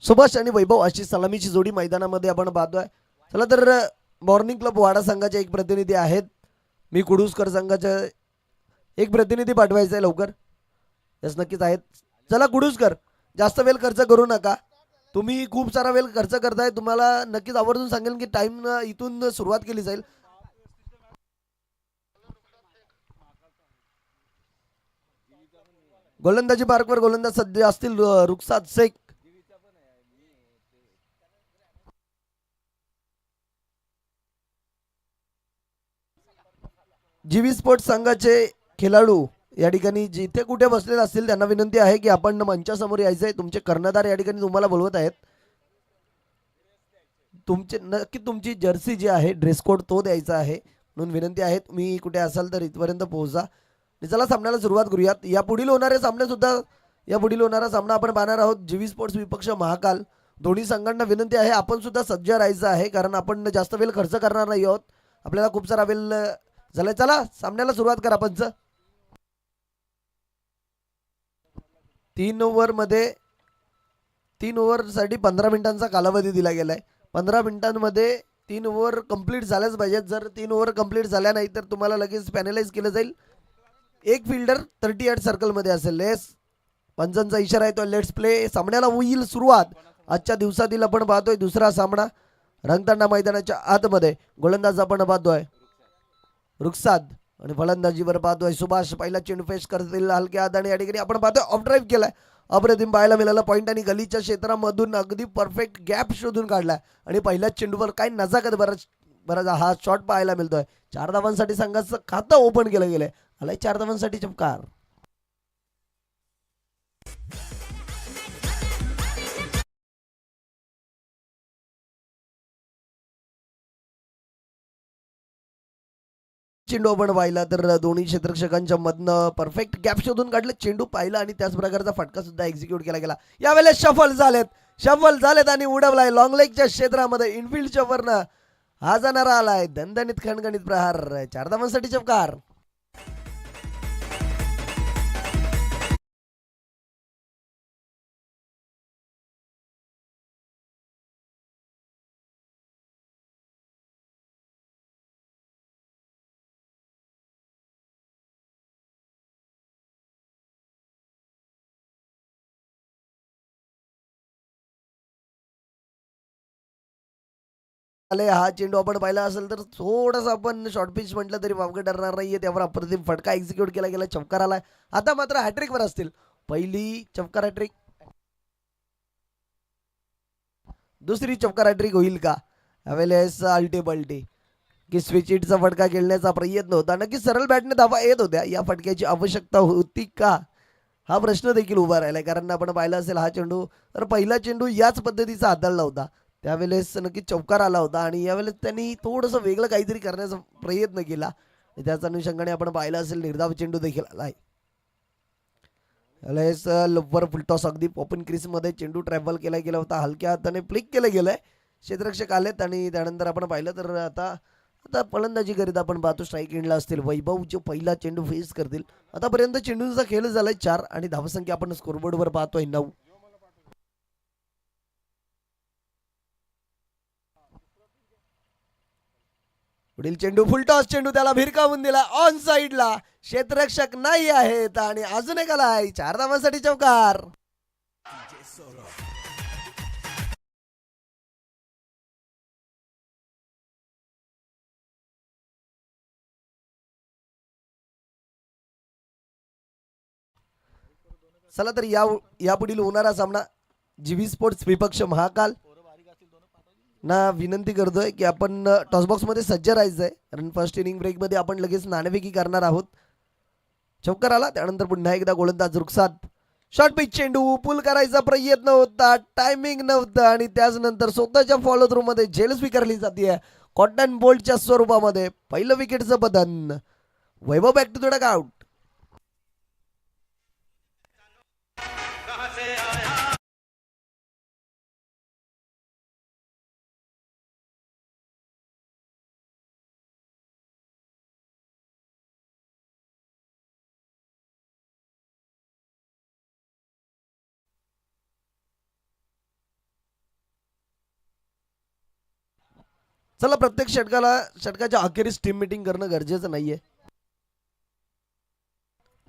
सुभाष आणि वैभव अशी सलामीची जोडी मैदानामध्ये आपण पाहतोय. चला तर मॉर्निंग क्लब वाडा संघाचे एक प्रतिनिधी आहेत. मी कुडूसकर संघाचे एक प्रतिनिधी पाठवायचा आहे लवकर. यस नक्कीच आहेत. चला कुडूसकर, जास्त वेळ खर्च करू नका. तुम्ही खूप सारा वेळ खर्च करताय. तुम्हाला नक्कीच आवर्जून सांगेल की टाइम इथून सुरुवात केली जाईल. गोलंदाजी मार्कवर गोलंदाज सध्या असतील रुखसाद शेख. जीवी स्पोर्ट्स संघाचे खेळाडू या ठिकाणी जिथे कुठे बसलेले असतील त्यांना विनंती आहे की आपण मंचासमोर यायचंय. तुमचे कर्णधार या ठिकाणी तुम्हाला बोलवत आहेत. तुमचे नक्की तुमची जर्सी जी आहे ड्रेस कोड तो द्यायचा आहे म्हणून विनंती आहे. तुम्ही कुठे असाल तर इथपर्यंत पोहोचा. चला सामन्याला सुरुवात करूयात. यापुढील होणारे सामने सुद्धा यापुढील होणारा सामना आपण पाहणार आहोत. जीवी स्पोर्ट्स विपक्ष महाकाल. दोन्ही संघांना विनंती आहे आपण सुद्धा सज्ज राहायचं आहे कारण आपण जास्त वेळ खर्च करणार नाही आहोत. आपल्याला खूप सारा वेळ झालाय. चला सामन्याला सुरुवात करा. पंच 3 ओव्हरमध्ये 3 ओव्हरसाठी 15 मिनिटांचा कालावधी दिला गेलाय. 15 मिनिटांमध्ये 3 ओव्हर कंप्लीट झाल्याच पाहिजेत. जर 3 ओव्हर कंप्लीट झाल्या नाही तर तुम्हाला लगेच पॅनलाइज केलं जाईल. एक फिल्डर 38 सर्कलमध्ये असेल. लेस पंचांचा इशारा येतो. Let's play. सामन्याला होईल सुरुवात. आजच्या दिवसातील आपण पाहतोय दुसरा सामना रंगतांडा मैदानाच्या आतमध्ये. गोलंदाज आपण पाहतोय रुखसाद आणि फलंदाजीवर पाहतोय सुभाष. पहिला चेंडू फेस करतील हलक्या हाताने. या ठिकाणी आपण पाहतोय ऑफ ड्राईव्ह केलाय. अप्रतिम पाहायला मिळाला पॉईंट आणि गलीच्या क्षेत्रामधून अगदी परफेक्ट गॅप शोधून काढलाय आणि पहिल्याच चेंडूवर काय नजाकत बराच बराच हा शॉट पाहायला मिळतोय. 4 धावांसाठी संघाचं खातं ओपन केलं गेलंय. आलाय 4 धावांसाठी चमकार. चेंडू आपण पाहिला तर दोन्ही क्षेत्ररक्षकांच्या मधनं परफेक्ट गॅप शोधून काढलं. चेंडू पाहिला आणि त्याच प्रकारचा फटका सुद्धा एक्झिक्यूट केला गेला. यावेळेस शफल झालेत आणि उडवलाय लॉंग लेगच्या क्षेत्रामध्ये. इनफिल्डच्या वरनं हा जाणारा आलाय. दणदणीत खणखणीत प्रहार. 4 धावांसाठी चमकार. आले. हा चेंडू आपण पाहिला असेल तर थोडासा आपण शॉर्ट पिच म्हटलं तरी वावगं ठरणार नाहीये. त्यावर अप्रतिम फटका एक्झिक्यूट केला गेला. चमकार आलाय. आता मात्र हॅट्रिकवर असतील. पहिली चमकार हॅट्रिक, दुसरी चमकार हॅट्रिक होईल का यावेळेस? अल्टी पलटी की स्विच हिटचा फटका खेळण्याचा प्रयत्न होता. नक्की सरळ बॅटने धावा येत होत्या. या फटक्याची आवश्यकता होती का हा प्रश्न देखील उभा राहिलाय. कारण आपण पाहिलं असेल हा चेंडू तर पहिला चेंडू याच पद्धतीचा हाताळला होता. त्यावेळेस नक्की चौकार आला होता आणि यावेळेस त्यांनी थोडंसं वेगळं काहीतरी करण्याचा प्रयत्न केला. त्याच अनुषंगाने आपण पाहिलं असेल निर्धाव चेंडू देखील आलाय. यावेळेस लोवर फुलटॉस अगदी ओपन क्रीजमध्ये चेंडू ट्रॅव्हल केला गेला होता. हलक्या हाताने फ्लिक केलं गेलंय. क्षेत्ररक्षक आलेत आणि त्यानंतर आपण पाहिलं तर आता आता फलंदाजी करीत आपण पाहतो स्ट्राईक एंडला असतील वैभव जो पहिला चेंडू फेस करतील. आतापर्यंत चेंडूंचा खेळ झालाय 4 आणि धावसंख्या आपण स्कोरबोर्डवर पाहतोय 9. पुढील चेंडू फुलटॉस चेंडू त्याला भिरकावून दिला ऑन साईडला. क्षेत्ररक्षक नाही आहेत आणि अजून एक आलाय. 4 धावांसाठी चौकार. चला तर यापुढील होणारा सामना जीवी स्पोर्ट्स विपक्ष महाकाल ना विनंती करतोय की आपण टॉसबॉक्स मध्ये सज्ज राहायचंय कारण फर्स्ट इनिंग ब्रेक मध्ये आपण लगेच नाणेफेकी करणार आहोत. चौकार आला. त्यानंतर पुन्हा एकदा गोलंदाज रुखसात. शॉर्ट पिच चेंडू पुल करायचा प्रयत्न होता. टायमिंग नव्हतं आणि त्याचनंतर स्वतःच्या फॉलो थ्रू मध्ये झेल स्वीकारली जाते कॉटन बोल्टच्या स्वरूपामध्ये. पहिलं विकेटचं पतन. वैभव बॅक टू द डगआउट. चला प्रत्येक षटकाच्या अखेरीस टीम मीटिंग करणं गरजेचं नाहीये.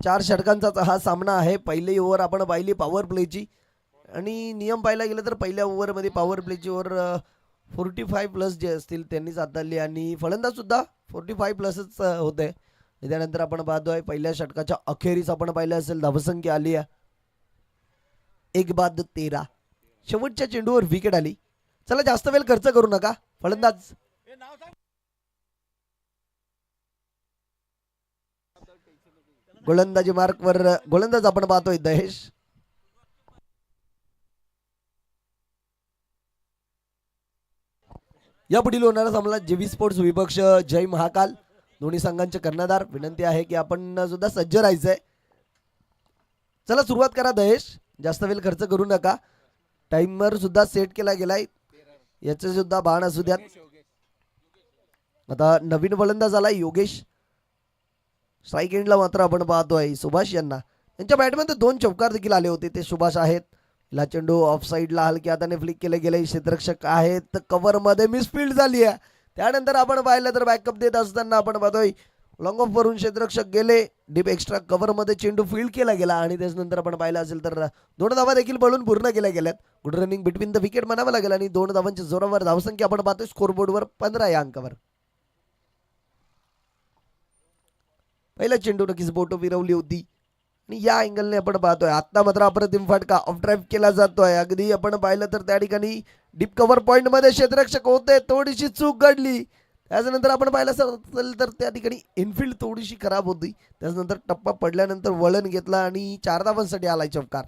4 षटकांचा हा सामना आहे. पहिली ओव्हर आपण पाहिली पॉवर प्लेची आणि नियम पाहायला गेलं तर पहिल्या ओव्हरमध्ये पॉवर प्लेची ओव्हर 45 प्लस जे असतील त्यांनीच हाताळली आणि फलंदाज सुद्धा 45 प्लसच होते. त्यानंतर आपण पाहतोय पहिल्या षटकाच्या अखेरीस आपण पाहिलं असेल धावसंख्या आली आहे 1 बाद 13. शेवटच्या चेंडूवर विकेट आली. चला जास्त वेळ खर्च करू नका. फलंदाज गोलंदाजी मार्कवर गोलंदाज आपण पाहतोय दहेश. या पुढील होणारा सामना जेव्ही स्पोर्ट्स विपक्ष जय महाकाल दोन्ही संघांचे कर्णधार. विनंती आहे की आपण सुद्धा सज्ज राहायचंय. चला सुरुवात करा दहेश. जास्त वेळ खर्च करू नका. टाइमर सुद्धा सेट केला गेलाय. याचे सुद्धा बाण असू द्यात. आता नवीन फलंदाज आलाय योगेश. स्ट्राईक एंडला मात्र आपण पाहतोय सुभाष यांना. त्यांच्या बॅटमध्ये 2 चौकार देखील आले होते. ते सुभाष आहेत. ला चेंडू ऑफ साईडला हलक्या हाताने फ्लिक केले गेले. क्षेत्ररक्षक आहेत कव्हर मध्ये मिसफिल्ड झाली आहे. त्यानंतर आपण पाहिलं तर बॅकअप देत असताना आपण पाहतोय लॉंग ऑफ वरून क्षेत्ररक्षक गेले. डीप एक्स्ट्रा कव्हर मध्ये चेंडू फील्ड केला गेला आणि त्याच्यानंतर आपण पाहिलं असेल तर 2 धावा देखील बळून पूर्ण केल्या गेल्यात. Good running between the wicket म्हणावं लागेल आणि 2 धावांच्या जोरावर धावसंख्या आपण पाहतोय स्कोरबोर्डवर 15 या अंकावर. पहिला चेंडू नक्कीच बोटो फिरवली होती आणि या अँगलने आपण पाहतोय आता मात्र अप्रतिम फटका ऑफ ड्राईव्ह केला जातोय. अगदी आपण पाहिलं तर त्या ठिकाणी डीप कव्हर पॉइंट मध्ये क्षेत्ररक्षक होते. थोडीशी चूक घडली. त्याच्यानंतर आपण पाहिलं असेल तर त्या ठिकाणी इनफिल्ड थोडीशी खराब होती. त्याच्यानंतर टप्पा पडल्यानंतर वळण घेतला आणि 4 धावांसाठी आलाय चौकार.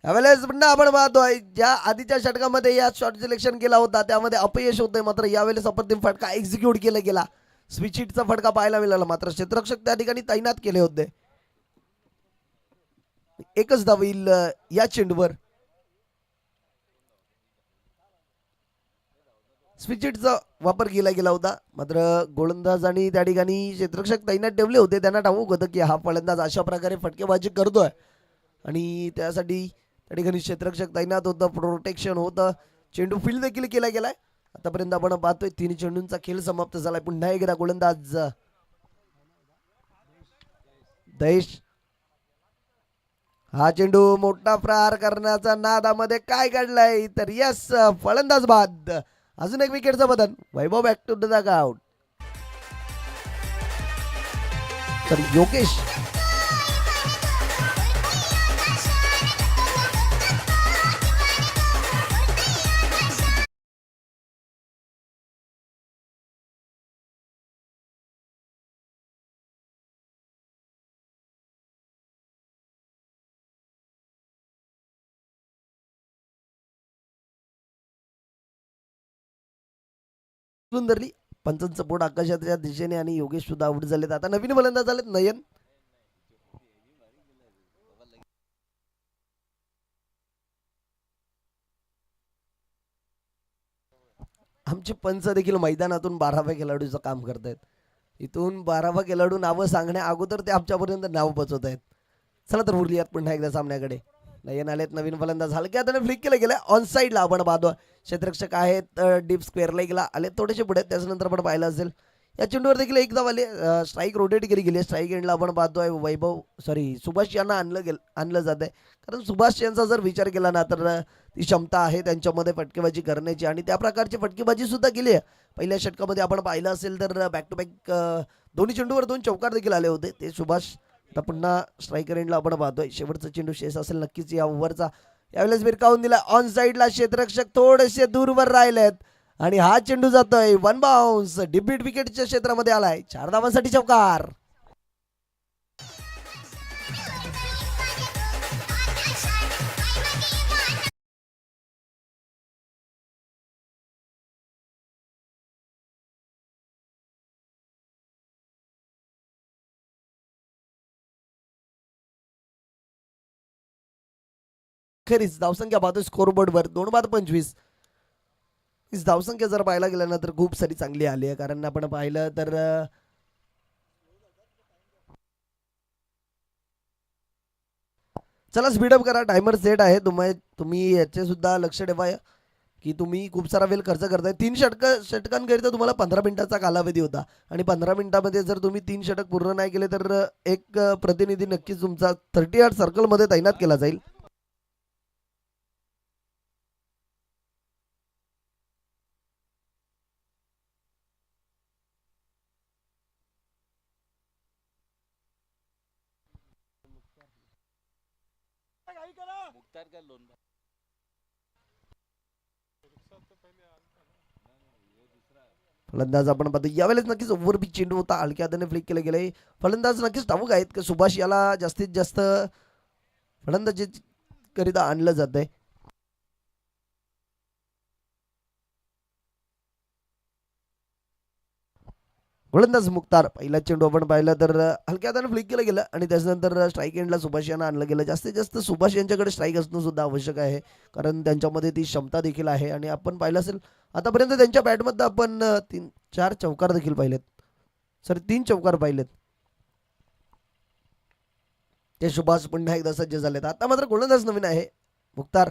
यावेळेस पुन्हा आपण पाहतोय ज्या आधीच्या षटकामध्ये या शॉट सिलेक्शन केला होता त्यामध्ये अपयश होतंय. मात्र यावेळेस अप्रतिम फटका एक्झिक्यूट केला गेला. स्विच हिटचा फटका पाहायला मिळाला. मात्र क्षेत्ररक्षक त्या ठिकाणी तैनात केले होते. एकच धाव येईल या चेंडूवर. स्विच हिटचा वापर केला गेला होता. मात्र गोलंदाज आणि त्या ठिकाणी क्षेत्ररक्षक तैनात ठेवले होते. त्यांना ठाऊक होतं की हा फलंदाज अशा प्रकारे फटकेबाजी करतोय आणि त्यासाठी त्या ठिकाणी क्षेत्ररक्षक तैनात होतं. प्रोटेक्शन होतं. चेंडू फील्ड देखील केला गेलाय. आतापर्यंत आपण पाहतोय 3 चेंडूंचा खेळ समाप्त झालाय. पुन्हा एकदा गोलंदाज दहेश. हा चेंडू मोठा प्रहार करण्याचा नादामध्ये काय काढलाय तर यस फलंदाज बाद. अजून एक विकेटचं बदल. वैभव बॅक टू द आउट. तर योगेश धरली. पंचांचं बोट आकाशाच्या दिशेने आणि योगेश सुद्धा आउट झालेत. आता नवीन फलंदाज झालेत नयन. आमचे पंच देखील मैदानातून 12व्या खेळाडूचं काम करतायत. इथून 12वा खेळाडू नावं सांगण्या अगोदर ते आमच्यापर्यंत नाव पोचवत आहेत. चला तर उरलीयात पुन्हा एकदा सामन्याकडे. नयन आलेत. नवीन फलंदाज हलक्या हाताने फ्लिक केलं गेलं ऑन साईडला आपण पाहतो. क्षेत्ररक्षक आहेत डीप स्क्वेअर लेगला आले थोडेसे पुढे. त्याच्यानंतर आपण पाहिलं असेल या चेंडूवर देखील एक धाव आली. स्ट्राईक रोटेट केली गेली. स्ट्राईक एंडला आपण पाहतोय सुभाष यांना आणलं जात आहे. कारण सुभाष यांचा जर विचार केला ना तर ती क्षमता आहे त्यांच्यामध्ये फटकेबाजी करण्याची आणि त्या प्रकारची फटकेबाजी सुद्धा केली आहे. पहिल्या षटकामध्ये आपण पाहिलं असेल तर बॅक टू बॅक दोन्ही चेंडूवर 2 चौकार देखील आले होते ते सुभाष. आता पुन्हा स्ट्रायकर एंडला आपण पाहतोय. शेवटचा चेंडू शेष असेल नक्कीच या ओव्हरचा. यावेळेस भिरकावून दिला ऑन साईडला. क्षेत्ररक्षक थोडेसे दूरवर राहिलेत आणि हा चेंडू जातोय 1 बाउन्स. डिबीट विकेटच्या क्षेत्रामध्ये आलाय. 4 धावांसाठी चौकार. खरीच धावसंख्या पाहतोय स्कोरबोर्डवर 2 बाद 25. नक्कीच धावसंख्या जर पाहायला गेलं ना तर खूप सारी चांगली आली आहे. कारण आपण पाहिलं तर चला स्पीडअप करा. टायमर सेट आहे. तुम्ही याचे सुद्धा लक्ष ठेवा की तुम्ही खूप सारा वेळ खर्च करताय. 3 षटकांकरिता तुम्हाला 15 मिनिटाचा कालावधी होता आणि 15 मिनिटामध्ये जर तुम्ही 3 षटक पूर्ण नाही केले तर एक प्रतिनिधी नक्कीच तुमचा 38 सर्कलमध्ये तैनात केला जाईल. फलंदाज आपण पाहतो यावेळेस नक्कीच ओव्हरपिच चेंडू होता. हलक्या हाताने फ्लिक केले गेले. फलंदाज नक्कीच ठाऊक आहेत की सुभाष याला जास्तीत जास्त फलंदाजी करिता आणलं जात आहे. गोलंदाज मुख्तार पहिला चेंडू आपण पाहिला तर हलक्या हाताने फ्लिक केलं गेलं आणि त्याच्यानंतर स्ट्राईक एंडला सुभाष यांना आणलं गेलं. जास्तीत जास्त सुभाष यांच्याकडे स्ट्राईक असणं सुद्धा आवश्यक आहे कारण त्यांच्यामध्ये ती क्षमता देखील आहे. आणि आपण पाहिलं असेल आतापर्यंत त्यांच्या बॅटमध्ये आपण 4 चौकार देखील पाहिलेत. सर 3 चौकार पाहिलेत. ते सुभाष पुन्हा एकदा सज्ज झालेत. आता मात्र गोलंदाज नवीन आहे मुख्तार.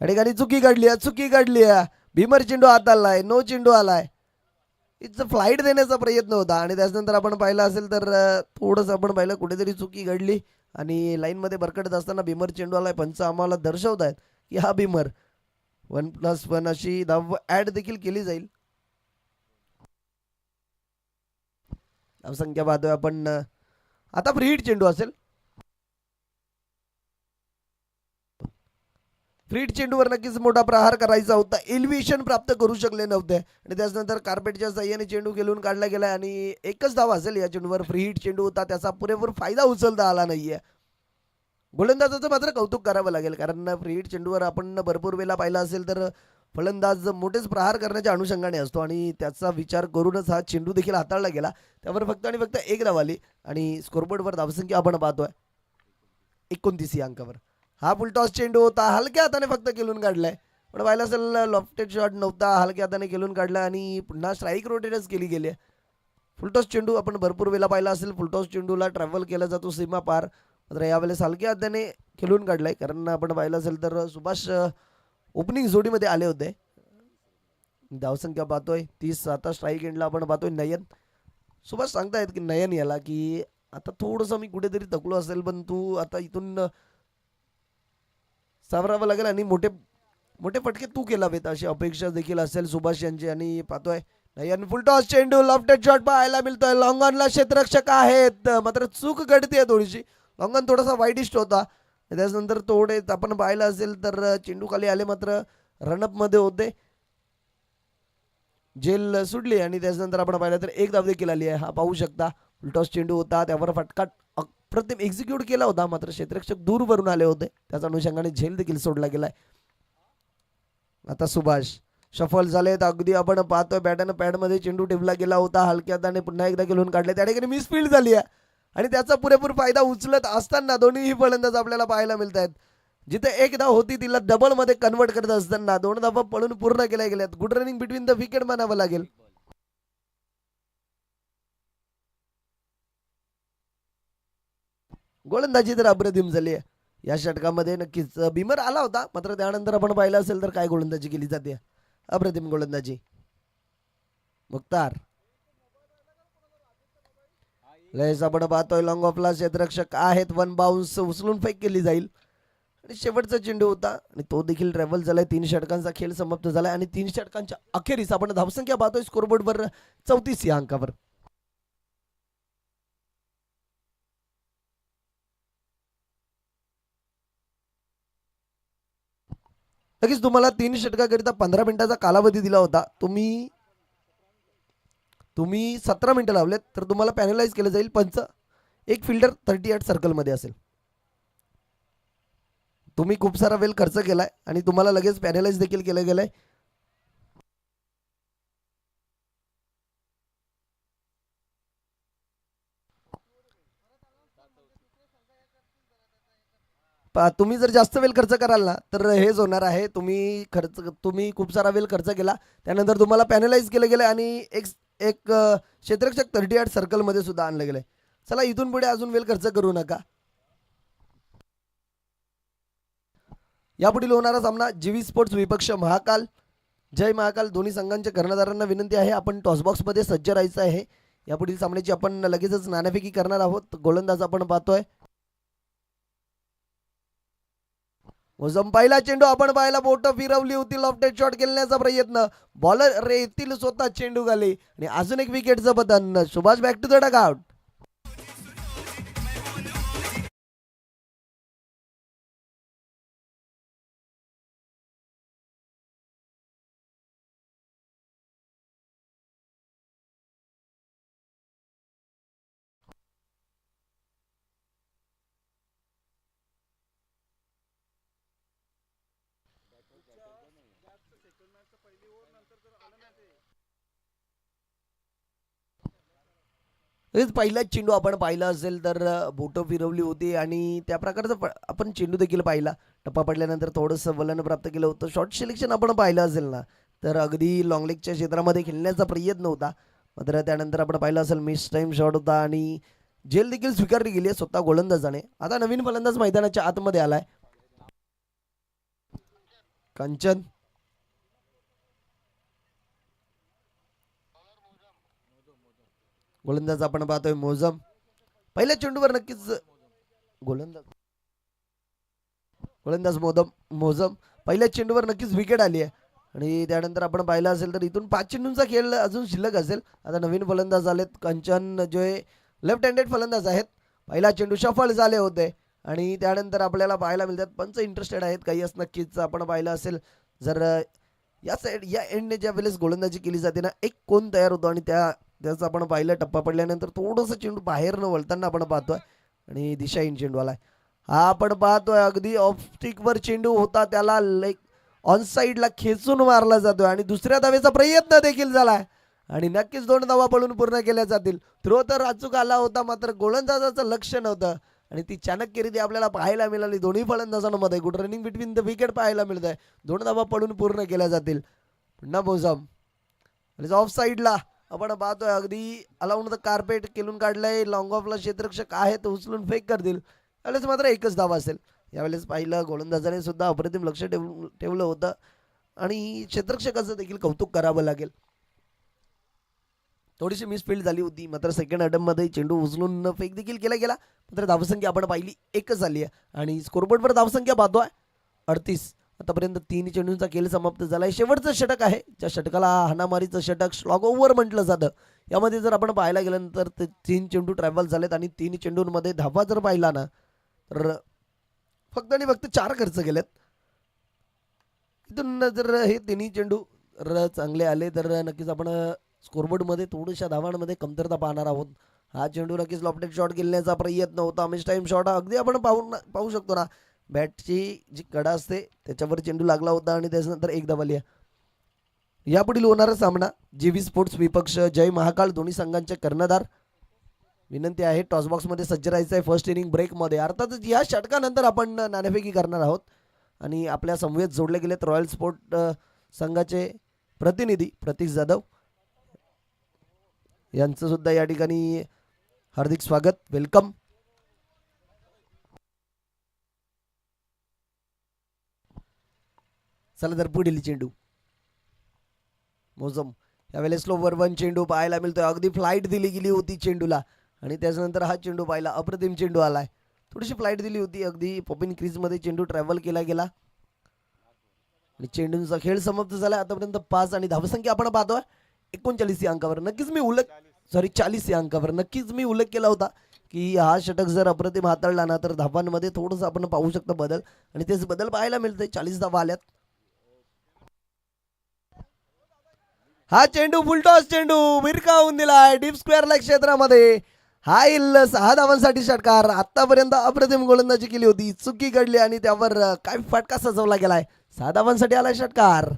या ठिकाणी चुकी काढली आहे. भीमर चेंडू हात आलाय. नो चेंडू आलाय. इथं फ्लाईट देण्याचा प्रयत्न होता आणि त्याच्यानंतर आपण पाहिलं असेल तर थोडंसं आपण पाहिलं कुठेतरी चुकी घडली आणि लाईनमध्ये भरकटत असताना भीमर चेंडू आलाय. पंच आम्हाला दर्शवत आहेत की हा भीमर 1+1 अशी धाव ऍड देखील केली जाईल. धावसंख्या पाहतोय आपण आता फ्री हिट चेंडू असेल. फ्रीड चेंडूवर नक्कीच मोठा प्रहार करायचा होता. एलिव्हेशन प्राप्त करू शकले नव्हते आणि त्याच्यानंतर कार्पेटच्या साह्याने चेंडू खेळून काढला गेला आणि एकच धाव असेल या चेंडूवर. फ्री हिट चेंडू होता. त्याचा पुरेपूर फायदा उचलता आला नाहीये. गोलंदाजाचं मात्र कौतुक करावं लागेल कारण फ्री हिट चेंडूवर आपण भरपूर वेळा पाहिला असेल तर फलंदाज मोठेच प्रहार करण्याच्या अनुषंगाने असतो आणि त्याचा विचार करूनच हा चेंडू देखील हाताळला गेला. त्यावर फक्त आणि फक्त एक धाव आली आणि स्कोरबोर्डवर धावसंख्या आपण पाहतोय 29 या अंकावर. हा फुलटॉस चेंडू होता. हलक्या हाताने फक्त खेळून काढलाय. पण पाहिलं असेल लॉफ्टेड शॉट नव्हता. हलक्या हाताने खेळून काढला आणि पुन्हा स्ट्राईक रोटेटच केली गेली. फुलटॉस चेंडू आपण भरपूर वेळा पाहिला असेल. फुलटॉस चेंडूला ट्रॅव्हल केला जातो सीमा पार. मात्र यावेळेस हलक्या हाताने खेळून काढलाय कारण आपण पाहिलं असेल तर सुभाष ओपनिंग जोडीमध्ये आले होते. धावसंख्या पाहतोय 30. आता स्ट्राईक एंडला आपण पाहतोय नयन. सुभाष सांगतायत की नयन याला की आता थोडंसं मी कुठेतरी थकलो असेल पण तू आता इथून सावरावं लागेल आणि मोठे मोठे फटके तू केलावेत अशी अपेक्षा देखील असेल सुभाष यांची. आणि पाहतोय नयन फुलटॉस चेंडू लॉफ्टेड शॉट पाहायला मिळतोय. लॉंगॉनला क्षेत्ररक्षक आहेत मात्र चूक घडते थोडीशी. लॉंगॉन थोडासा वाईडिस्ट होता. त्याच्यानंतर थोडे आपण पाहिलं असेल तर चेंडू खाली आले मात्र रनअप मध्ये होते. जेल सुटली आणि त्याच्यानंतर आपण पाहिलं तर एक धाव देखील आली आहे. हा पाहू शकता फुलटॉस चेंडू होता. त्यावर फटका अप्रतिम एक्झिक्यूट केला होता मात्र क्षेत्ररक्षक दूरवरून आले होते. त्याच्या अनुषंगाने झेल देखील सोडला गेलाय. आता सुभाष सफल झालेत. अगदी आपण पाहतोय बॅटन पॅडमध्ये चेंडू ठेवला गेला होता. हलक्या हाताने पुन्हा एकदा खेळून काढले. त्या ठिकाणी मिसफील्ड झाली आहे आणि त्याचा पुरेपूर फायदा उचलत असताना दोन्हीही फलंदाज आपल्याला पाहायला मिळत आहेत. जिथे एक धाव होती तिला डबल मध्ये कन्वर्ट करत असताना 2 धावा पळून पूर्ण केल्या गेल्यात. Good running between the wicket म्हणावं लागेल. गोलंदाजी तर अप्रतिम झाली आहे या षटकामध्ये. नक्कीच भीमर आला होता मात्र त्यानंतर आपण पाहिलं असेल तर काय गोलंदाजी केली जाते. अप्रतिम गोलंदाजी. मुख्तार लयच आपण पाहतोय लॉंग ऑफला क्षेत्ररक्षक आहेत. 1 बाउन्स उचलून फेक केली जाईल आणि शेवटचा चेंडू होता आणि तो देखील ट्रॅव्हल झालाय. 3 षटकांचा खेळ समाप्त झालाय आणि 3 षटकांच्या अखेरीस आपण धावसंख्या पाहतोय स्कोरबोर्डवर 34 या अंकावर. नक्कीच तुम्हाला 3 षटकाकरिता 15 मिनिटाचा कालावधी दिला होता. तुम्ही 17 मिनिटं लावलेत तर तुम्हाला पॅनलाइज केलं जाईल. पंच एक फिल्डर 38 सर्कलमध्ये असेल. तुम्ही खूप सारा वेळ खर्च केलाय आणि तुम्हाला लगेच पॅनलाइज देखील केलं गेलंय. तुम्ही जर जास्त वेळ खर्च कराल ना तर हेच होणार आहे. तुम्ही खूप सारा वेळ खर्च केला, त्यानंतर तुम्हाला पॅनलाइज केलं गेलं आणि एक एक क्षेत्ररक्षक 38 सर्कलमध्ये सुद्धा आणलं गेलंय. चला इथून पुढे अजून वेळ खर्च करू नका. यापुढील होणारा सामना जीवी स्पोर्ट्स विपक्ष महाकाल. जय महाकाल दोन्ही संघांच्या कर्णधारांना विनंती आहे, आपण टॉसबॉक्समध्ये सज्ज राहायचं आहे. यापुढील सामन्याची आपण लगेचच नाणेफेकी करणार आहोत. गोलंदाज आपण पाहतोय मोजम. पहिला चेंडू आपण पाहायला, बोट फिरवली होती, लॉफ्टेड शॉट खेळण्याचा प्रयत्न, बॉलर रेतील स्वतः चेंडू घाले आणि अजून एक विकेटचं पतन. Subhash back to the dugout. हेच पहिलाच चेंडू आपण पाहिला असेल तर बोटं फिरवली होती आणि त्या प्रकारचा आपण चेंडू देखील पाहिला. टप्पा पडल्यानंतर थोडंसं वलन प्राप्त केलं होतं. शॉर्ट सिलेक्शन आपण पाहिलं असेल ना तर अगदी लॉंग लेगच्या क्षेत्रामध्ये खेळण्याचा प्रयत्न होता, मात्र त्यानंतर आपण पाहिलं असेल मिस टाईम शॉट होता आणि झेल देखील स्वीकारली गेली आहे स्वतः गोलंदाजाने. आता नवीन फलंदाज मैदानाच्या आतमध्ये आलाय, कंचन. गोलंदाज आपण पाहतोय मोजम. पहिल्या चेंडूवर नक्कीच गोलंदाज गोलंदाज मोजम. पहिल्या चेंडूवर नक्कीच विकेट आली आहे आणि त्यानंतर आपण पाहिलं असेल तर इथून 5 चेंडूंचा खेळ अजून शिल्लक असेल. आता नवीन फलंदाज आलेत कंचन, जे लेफ्ट हँडेड फलंदाज आहेत. पहिला चेंडू सफल झाले होते आणि त्यानंतर आपल्याला पाहायला मिळतात पंच इंटरेस्टेड आहेत काही असं. नक्कीच आपण पाहिलं असेल जर या साईड या एंडने ज्या वेळेस गोलंदाजी केली जाते ना, एक कोण तयार होतो आणि त्याचं आपण पाहिलं टप्पा पडल्यानंतर थोडंसं चेंडू बाहेर न वळताना आपण पाहतोय आणि दिशाहीन चेंडू आलाय. हा आपण पाहतोय अगदी ऑफ स्टिकवर चेंडू होता, त्याला लाईक ऑन साईडला खेचून मारला जातोय आणि दुसऱ्या धावेचा प्रयत्न देखील झालाय आणि नक्कीच 2 धावा पळून पूर्ण केल्या जातील. थ्रो तर अचूक आला होता, मात्र गोलंदाजाचं लक्ष नव्हतं आणि ती चाणक्यरीती आपल्याला पाहायला मिळाली. दोन्ही फलंदाजांमध्ये good running between the wicket पाहायला मिळत आहे. 2 धावा पळून पूर्ण केल्या जातील. पुन्हा मोजम ऑफ साईडला आपण पाहतोय अगदी अलाउंड द कार्पेट केलून काढलंय. लॉंग ऑफला क्षेत्ररक्षक आहे तो उचलून फेक करतील. त्यावेळेस मात्र एकच धावा असेल. यावेळेस पाहिलं गोलंदाजाने सुद्धा अप्रतिम लक्ष ठेवलं होतं आणि क्षेत्ररक्षकाचं देखील कौतुक करावं लागेल. थोडीशी मिसफिल्ड झाली होती, मात्र सेकंड अटेम्प्टमध्ये चेंडू उचलून फेक देखील केला गेला. मात्र धावसंख्या आपण पाहिली एकच झाली आहे आणि स्कोरबोर्डवर धावसंख्या पाहतोय 38. आतापर्यंत 3 चेंडूंचा खेळ समाप्त झालाय. शेवटचं षटक आहे, ज्या षटकाला हाणामारीचं षटक स्लॉग ओव्हर म्हटलं जातं. यामध्ये जर आपण पाहायला गेल्यानंतर ते 3 चेंडू ट्रॅव्हल झालेत आणि 3 चेंडूंमध्ये धावा जर पाहिला ना तर फक्त आणि फक्त 4 खर्च केलेत. इथून जर हे तिन्ही चेंडू चांगले आले तर नक्कीच आपण स्कोरबोर्डमध्ये थोड्याशा धावांमध्ये कमतरता पाहणार आहोत. हा चेंडू नक्कीच लॉफ्टेड शॉट खेळण्याचा प्रयत्न होता. मिस टाईम शॉट अगदी आपण पाहू शकतो ना, बॅटची जी कडा असते त्याच्यावर चेंडू लागला होता आणि त्याच्यानंतर एक धावा लिहा. यापुढील होणारा सामना जीवी स्पोर्ट्स विपक्ष जय महाकाल दोन्ही संघांचे कर्णधार. विनंती आहे टॉसबॉक्समध्ये सज्ज राहायचं आहे फर्स्ट इनिंग ब्रेकमध्ये. अर्थातच या षटकानंतर आपण नाणेफेकी करणार आहोत आणि आपल्या समवेत जोडले गेलेत रॉयल स्पोर्ट संघाचे प्रतिनिधी प्रतीक जाधव यांचं सुद्धा या ठिकाणी हार्दिक स्वागत, वेलकम. चला तर पुढील चेंडू मोजम. यावेळेस स्लोवर 1 चेंडू पाहायला मिळतोय. अगदी फ्लाईट दिली गेली होती चेंडूला आणि त्याच्यानंतर हा चेंडू पाहिला, अप्रतिम चेंडू आलाय. थोडीशी फ्लाईट दिली होती, अगदी पॉपिन क्रीजमध्ये चेंडू ट्रॅव्हल केला गेला आणि चेंडूंचा खेळ समाप्त झाला. आतापर्यंत 5 आणि धावसंख्या आपण पाहतोय 39 या अंकावर. नक्कीच मी 40 या अंकावर नक्कीच मी उल्लेख केला होता की हा षटक जर अप्रतिम हाताळला ना तर धावांमध्ये थोडंसं आपण पाहू शकतो बदल आणि तेच बदल पाहायला मिळतंय. 40 धावा आल्यात. हा चेंडू फुलटॉस चेंडू विरकावून दिलाय डीप स्क्वेअरला क्षेत्रामध्ये. हा इल्ल 6 धावांसाठी षटकार. आतापर्यंत अप्रतिम गोलंदाजी केली होती, चुकी घडली आणि त्यावर काय फटका सजवला गेलाय. 6 धावांसाठी आलाय षटकार.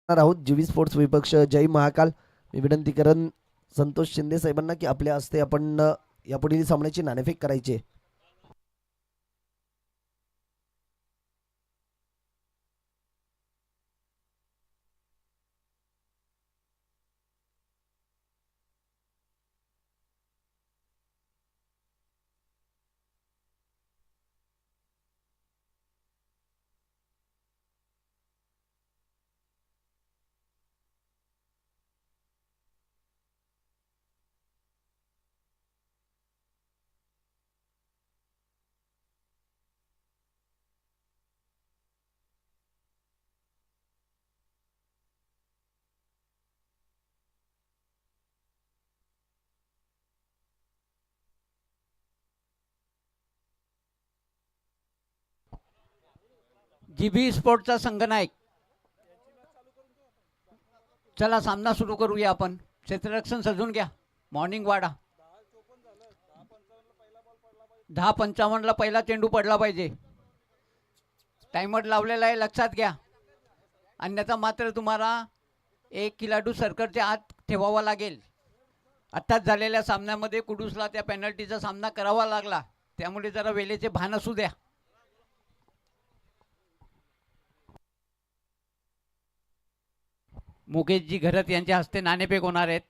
आहोत जीवी स्पोर्ट्स विपक्ष जय महाकाल. मी विनंती करेन संतोष शिंदे साहेबांना की आपल्या हस्ते आपण यापुढील सामन्याची नाणेफेक करायची. जीबी स्पोर्टचा संघनायक. चला सामना सुरू करूया आपण. क्षेत्ररक्षण सजून घ्या. मॉर्निंग वाडा. 10:55 पहिला चेंडू पडला पाहिजे. टायमर लावलेला आहे, लक्षात घ्या. अन्यथा मात्र तुम्हाला एक खिलाडू सर्कलच्या आत ठेवावा लागेल. आत्ताच झालेल्या सामन्यामध्ये कुडूसला त्या पेनल्टीचा सामना करावा लागला, त्यामुळे जरा वेळेचे भान असू द्या. मुकेशजी घरत यांच्या हस्ते नाणेफेक होणार आहेत.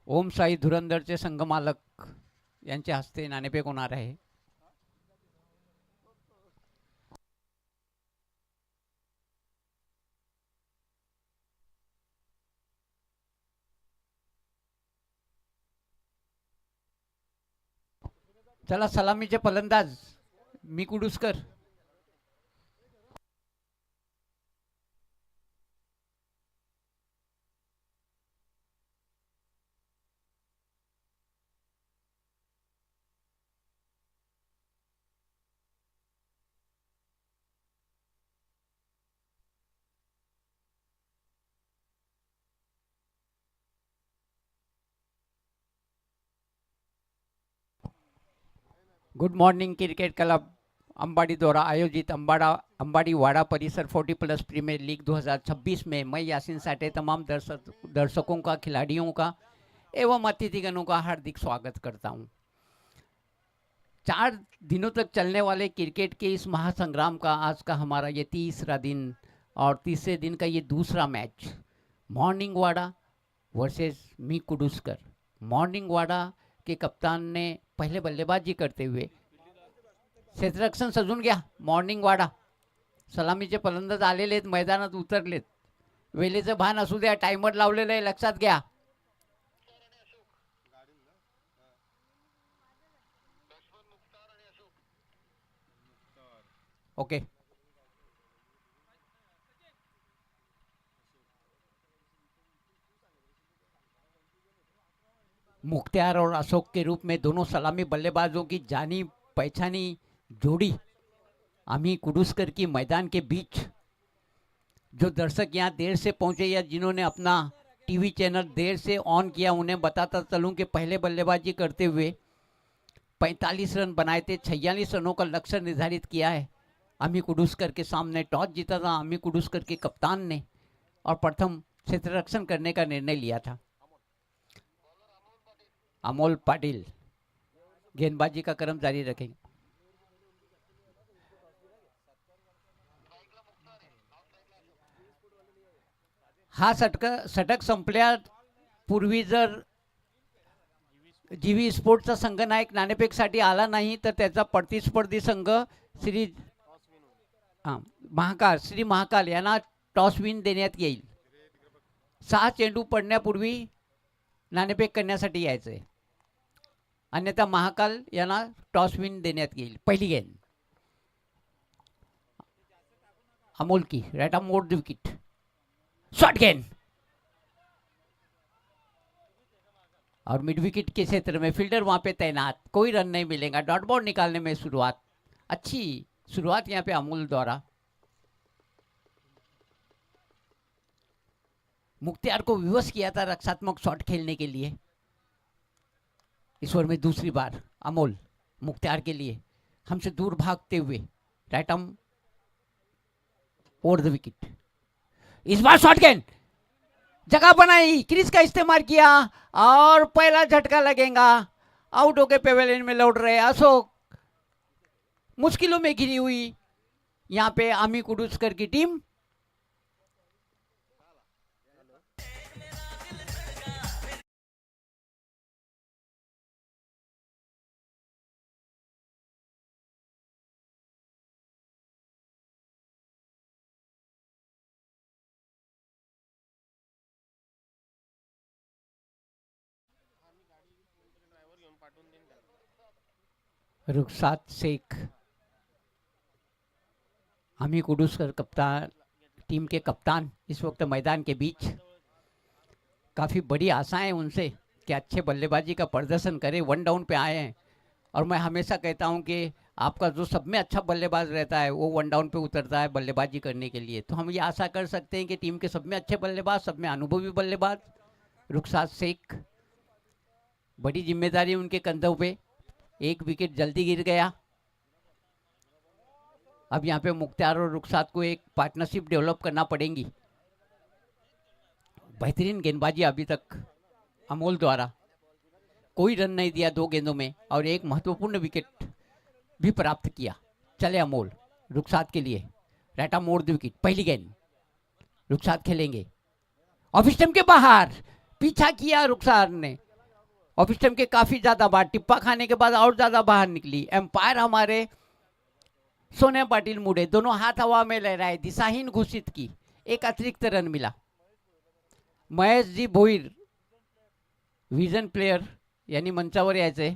ओम साई धुरंधरचे संघमालक यांच्या हस्ते नाणेफेक होणार आहे. चला सलामीचे फलंदाज मी कुडूसकर. गुड मॉर्निंग क्रिकेट क्लब अंबाड़ी द्वारा आयोजित अंबाड़ी वाड़ा परिसर 40+ प्रीमियर लीग 2026 में मैं यासीन साठे तमाम दर्शकों का, खिलाड़ियों का एवं अतिथिगणों का हार्दिक स्वागत करता हूं। 4 दिनों तक चलने वाले क्रिकेट के इस महासंग्राम का आज का हमारा ये तीसरा दिन और तीसरे दिन का ये दूसरा मैच मॉर्निंग वाड़ा वर्सेस मी कुडूसकर। मॉर्निंग वाड़ा के कप्तान ने पहले बल्लेबाजी करते हुए क्षेत्ररक्षण सजून घ्या। मॉर्निंग वाडा सलामीचे फलंदाज आलेले आहेत, मैदानात उतरलेत. वेळेचं भान असू द्या. टायमर लावलेलं आहे, लक्षात घ्या. ओके. मुख्तियार और अशोक के रूप में दोनों सलामी बल्लेबाजों की जानी पहचानी जोड़ी अमी कुडूसकर की मैदान के बीच। जो दर्शक यहाँ देर से पहुंचे या जिन्होंने अपना टीवी चैनल देर से ऑन किया, उन्हें बताता चलूं कि पहले बल्लेबाजी करते हुए 45 रन बनाए थे। 46 रनों का लक्ष्य निर्धारित किया है। अमी कुडूसकर के सामने टॉस जीता था अमी कुडूसकर के कप्तान ने और प्रथम क्षेत्ररक्षण करने का निर्णय लिया था। अमोल पाटिल गेंदबाजी का क्रम जारी रखेंगे। हा षटक संपल्यापूर्वी जर जीवी स्पोर्ट्सचा संघनायक नाणेफेकसाठी आला नाही तर त्याचा प्रतिस्पर्धी संघ श्री महाकाल यांना टॉस विन देण्यात येईल। 6 चेंडू पडण्यापूर्वी नाणेफेक करण्यासाठी यायचं आहे, अन्यथा महाकाल यांना टॉस विन देण्यात येईल। पहिली गेंद अमोल की right of mode wicket, short गेंद और मिड विकेट के क्षेत्र में फील्डर वहां पे तैनात, कोई रन नहीं मिलेगा। डॉट बॉल निकालने में शुरुआत, अच्छी शुरुआत यहाँ पे अमोल द्वारा। मुख्तियार को विवश किया था रक्षात्मक शॉट खेलने के लिए। इस ओवर में दूसरी बार अमोल मुख्तियार के लिए हमसे दूर भागते हुए right arm over the wicket. Is bar short गेंद, जगह बनाई, क्रीज का इस्तेमाल किया और पहला झटका लगेगा। आउट होके पेवेलियन में लौट रहे अशोक। मुश्किलों में घिरी हुई यहाँ पे आमी कुडूसकर की टीम। रुखसात शेख आमी कुडूसकर कप्तान, टीम के कप्तान इस वक्त मैदान के बीच। काफ़ी बड़ी आशाएं उनसे कि अच्छे बल्लेबाजी का प्रदर्शन करें। वन डाउन पे आए हैं और मैं हमेशा कहता हूं कि आपका जो सब में अच्छा बल्लेबाज रहता है वो वन डाउन पे उतरता है बल्लेबाजी करने के लिए। तो हम ये आशा कर सकते हैं कि टीम के सब में अच्छे बल्लेबाज, सब में अनुभवी बल्लेबाज। रुखसात शेख, बड़ी जिम्मेदारी उनके कंधों पे। एक विकेट जल्दी गिर गया। अब यहाँ पे मुख्तार और रुखसात को एक पार्टनरशिप डेवलप करना पड़ेगी। बेहतरीन गेंदबाजी अभी तक अमोल द्वारा। कोई रन नहीं दिया 2 गेंदों में और एक महत्वपूर्ण विकेट भी प्राप्त किया। चले अमोल रुखसात के लिए, राइटा मोड़ द विकेट। पहली गेंद रुखसात खेलेंगे, ऑफ स्टंप के बाहर, पीछा किया रुखसात ने। ऑफ स्टंप के काफी ज्यादा बाहर, टिप्पा खाने के बाद और ज्यादा बाहर निकली। एम्पायर हमारे सोने पाटिल मुड़े, दोनों हाथ हवा में लहराए, दिशाहीन घोषित की। एक अतिरिक्त रन मिला। महेश जी भोईर विजन प्लेयर यानी मंचावर यायचे।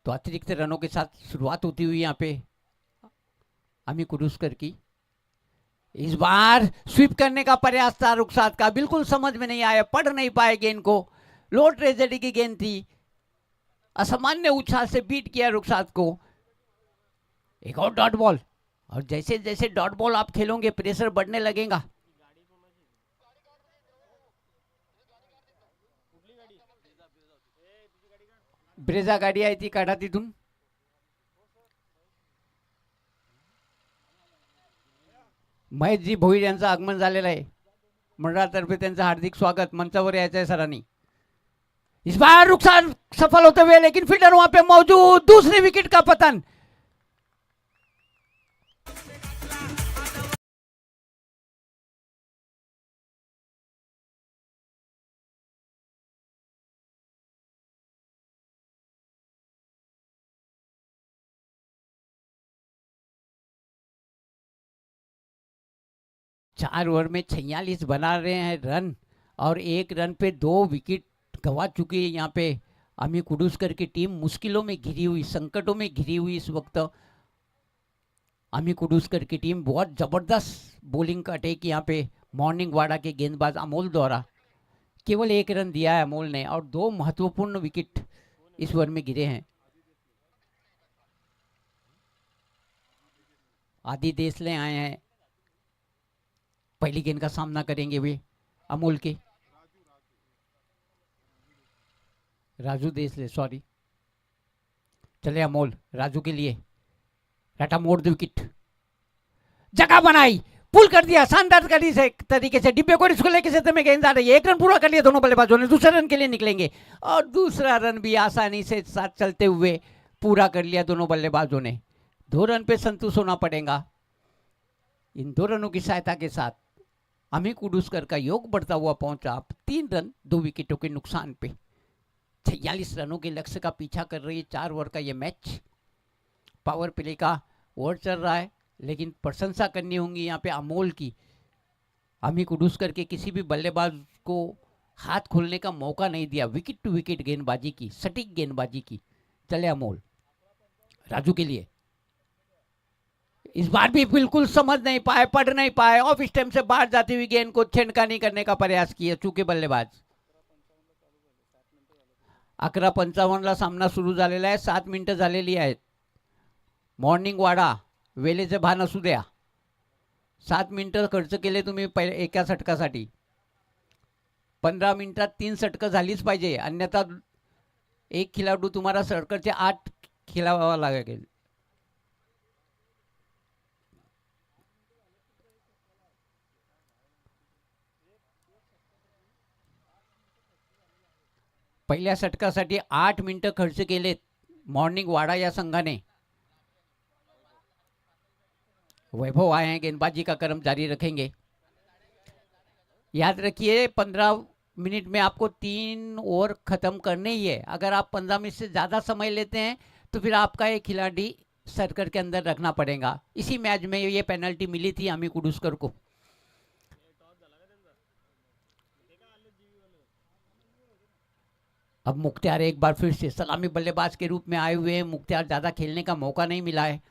तो अतिरिक्त रनों के साथ शुरुआत होती हुई यहाँ पे आमी कुडूसकर की। इस बार स्वीप करने का प्रयास था रुखसात का, बिल्कुल समझ में नहीं आया, पढ़ नहीं पाए गेंद को। लो ट्रेजेडी की गेंद थी, असामान्य उछाल से बीट किया रुखसात को। एक और डॉट बॉल, और जैसे जैसे डॉट बॉल आप खेलोगे प्रेशर बढ़ने लगेगा। ब्रेजा गाडी आहे ती काढा तिथून। महेशजी भोईर यांचं आगमन झालेलं आहे। मंडळातर्फे त्यांचं हार्दिक स्वागत। मंचावर यायचं आहे सरांनी। इस बार रुखसात सफल होते हुए, लेकिन फील्डर वहां पे मौजूद। दूसरी विकेट का पतन। चार ओवर में 46 बना रहे हैं रन और 1 रन पे 2 विकेट गंवा चुकी है यहाँ पे आमी कुडूसकर की टीम। मुश्किलों में घिरी हुई, संकटों में घिरी हुई इस वक्त आमी कुडूसकर की टीम। बहुत जबरदस्त बॉलिंग का अटैक यहाँ पे मॉर्निंग वाड़ा के गेंदबाज अमोल द्वारा। केवल 1 रन दिया है अमोल ने और 2 महत्वपूर्ण विकेट इस ओवर में गिरे हैं। आदि देसले आए हैं, पहली गेंद का सामना करेंगे वे अमोल के। राजू देसले, सॉरी। चले अमोल राजू के लिए, राटा मोड़ द विकेट, जगह बनाई, पुल कर दिया शानदार तरीके से। डिब्बे को इसको लेके क्षेत्र में गेंद आ रही है। 1 रन पूरा कर लिया दोनों बल्लेबाजों ने। दूसरे रन के लिए निकलेंगे और दूसरा रन भी आसानी से साथ चलते हुए पूरा कर लिया दोनों बल्लेबाजों ने। 2 रन पे संतुष्ट होना पड़ेगा। इन 2 रनों की सहायता के साथ आमी कुडूसकर का योग बढ़ता हुआ पहुंचा 3 रन 2 विकेटों के नुकसान पे। 46 रनों के लक्ष्य का पीछा कर रही है 4 ओवर का ये मैच। पावर प्ले का ओवर चल रहा है, लेकिन प्रशंसा करनी होगी यहाँ पे अमोल की। आमी कुडूसकर के किसी भी बल्लेबाज को हाथ खोलने का मौका नहीं दिया। विकेट टू विकेट गेंदबाजी की, सटीक गेंदबाजी की। चले अमोल राजू के लिए। इस बार भी बिल्कुल समझ नहीं पाए, पढ़ नहीं पाए। ऑफ स्टंप से बाहर जाती हुई गेंद को छेड़खानी करने का प्रयास किया चूके बल्लेबाज। 11:55 सामना सुरू झालेला आहे। 7 मिनिटं झालेली आहेत। मॉर्निंग वाडा वेळेचे भान असू द्या। 7 मिनिटं खर्च केले तुम्ही एका षटकासाठी। 15 मिनिटात 3 षटकं झालीच पाहिजे, अन्यथा एक खिलाडू तुम्हाला षटकाचे 8 खेळावा लागेल. पहिल्या षटकासाठी 8 मिनिटं खर्च केलेत मॉर्निंग वाडा या संघाने. वैभव आए हैं, गेंदबाजी का क्रम जारी रखेंगे. याद रखिए 15 मिनट में आपको 3 ओवर खत्म करने ही है. अगर आप 15 मिनट से ज़्यादा समय लेते हैं तो फिर आपका एक खिलाड़ी सर्कल के अंदर रखना पड़ेगा. इसी मैच में ये पेनल्टी मिली थी अमी कुडूसकर को. अब मुख्तियार एक बार फिर से सलामी बल्लेबाज के रूप में आए हुए हैं. मुख्तियार ज़्यादा खेलने का मौका नहीं मिला है.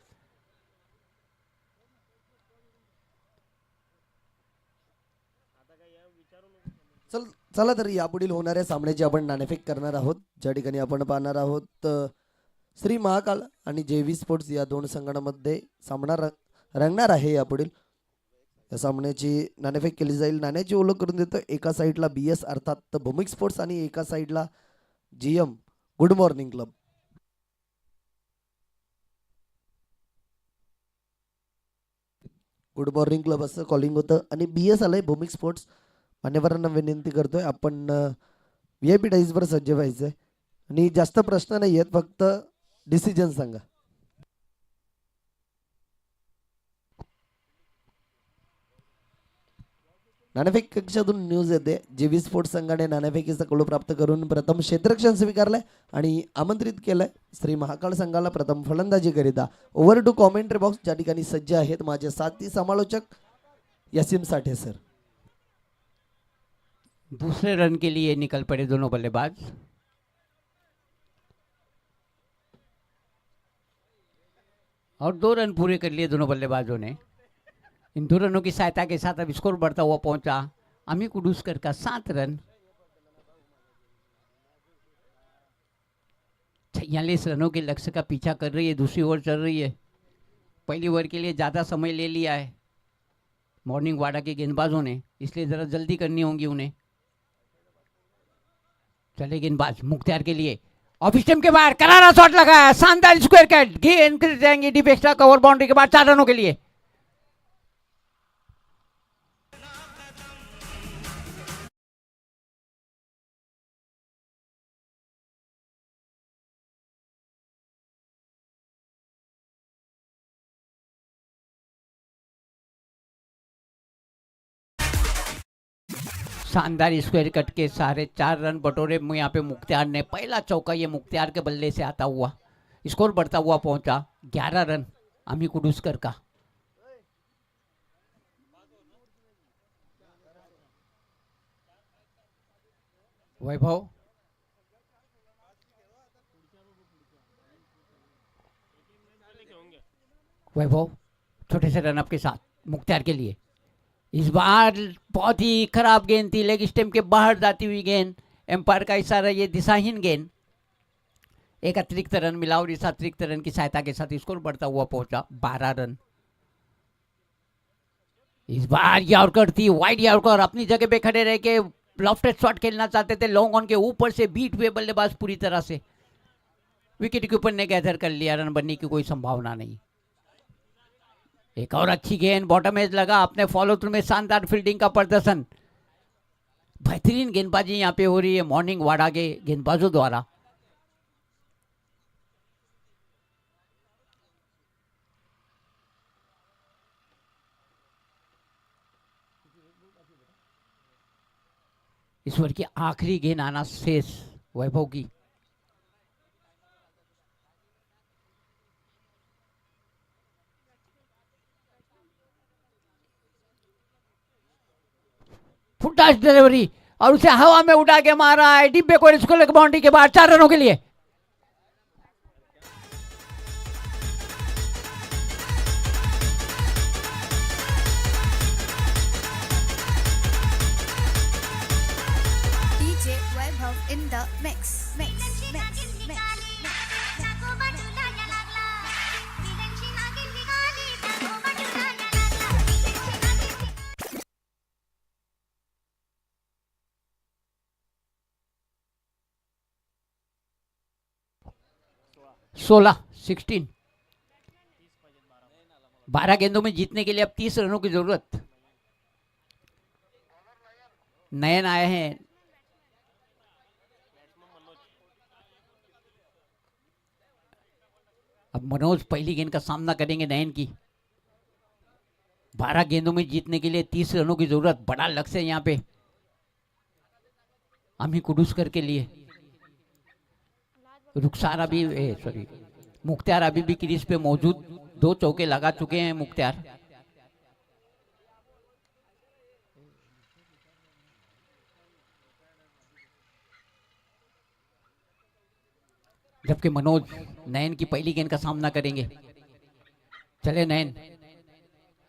चला तर यापुढील होणाऱ्या सामन्याची आपण नाणेफेक करणार आहोत. ज्या ठिकाणी आपण पाहणार आहोत श्री महाकाल आणि जेव्ही स्पोर्ट्स या दोन संघांमध्ये सामना रंगणार आहे. यापुढील या सामन्याची नाणेफेक केली जाईल. नाण्याची ओळख करून देतो. एका साईडला BS अर्थात भूमिक स्पोर्ट्स आणि एका साईडला GM good morning club. Good morning club असं कॉलिंग होतं आणि BS आलंय भूमिक स्पोर्ट्स. मान्यवरांना विनंती करतोय आपण VIP डाईजवर सज्ज व्हायचंय आणि जास्त प्रश्न नाही आहेत, फक्त डिसिजन सांगा. नाणेफेक कक्षातून न्यूज येते. जेव्ही स्पोर्ट्स संघाने नाणेफेकीचा कळू प्राप्त करून प्रथम क्षेत्ररक्षण स्वीकारलंय आणि आमंत्रित केलंय श्री महाकाळ संघाला प्रथम फलंदाजी करिता. ओव्हर टू कॉमेंट्री बॉक्स ज्या ठिकाणी सज्ज आहेत माझे साथी समालोचक यासिम साठे सर. दूसरे रन के लिए निकल पड़े दोनों बल्लेबाज. और 2 रन पूरे कर लिए दोनों बल्लेबाजों ने. इन 2 रनों की सहायता के साथ अब स्कोर बढ़ता हुआ पहुंचा. अमी कुडूसकर का 7 रन. 46 रनों के लक्ष्य का पीछा कर रही है. दूसरी ओवर चल रही है. पहली ओवर के लिए ज़्यादा समय ले लिया है मॉर्निंग वाडा के गेंदबाजों ने, इसलिए ज़रा जल्दी करनी होगी उन्हें. चले गेंदबाज मुख्तियार के लिए. ऑफ स्टंप के बाहर करारा शॉट लगाया. शानदार स्क्वायर कट. गेंद कर जाएंगे डीप एक्स्ट्रा कवर बाउंड्री के बाद 4 रनों के लिए. शानदार स्क्वायर कट के सारे 4 रन बटोरे यहाँ पे मुख्तियार ने. पहला चौका ये मुख्तियार के बल्ले से आता हुआ. स्कोर बढ़ता हुआ पहुंचा 11 रन अमी कुडूसकर का. वैभव वैभव छोटे से रन अप के साथ मुख्तियार के लिए. इस बार बहुत ही खराब गेंद थी. लेग स्टंप के बाहर जाती हुई गेंद. एम्पायर का इशारा, ये दिशाहीन गेंद. एक अतिरिक्त रन मिला और इस अतिरिक्त रन की सहायता के साथ स्कोर बढ़ता हुआ पहुंचा 12 रन. इस बार यॉर्कर थी, वाइड यॉर्कर. अपनी जगह पे खड़े रह के लॉफ्टेड शॉट खेलना चाहते थे. लॉन्ग ऑन के ऊपर से बीट हुए बल्लेबाज पूरी तरह से. विकेट कीपर ने गैदर कर लिया. रन बनने की कोई संभावना नहीं. एक और अच्छी गेंद बॉटम एज लगा. अपने फॉलो थ्रू में शानदार फील्डिंग का प्रदर्शन. बेहतरीन गेंदबाजी यहाँ पे हो रही है मॉर्निंग वाडा के गेंदबाजों द्वारा. इस ओवर की आखिरी गेंद आना शेष वैभव की. फुटदास डिलीवरी और उसे हवा में उड़ा के मारा है. डीप बैकवर्ड स्क्वायर बाउंड्री के बाद 4 रनों के लिए. DJ Vaibhav in the mix. 16 12 गेंदों में जीतने के लिए अब 30 रनों की जरूरत। नयन आए हैं। अब मनोज पहली गेंद का सामना करेंगे नयन की। 12 गेंदों में जीतने के लिए 30 रनों की जरूरत, बड़ा लक्ष्य है यहाँ पे अमी कुडूसकर के लिए। रुखसार अभी सॉरी मुख्तियार अभी भी क्रीज पे मौजूद, 2 चौके लगा चुके हैं मुख्तियार। जबकि मनोज नयन की पहली गेंद का सामना करेंगे। चले Nayan,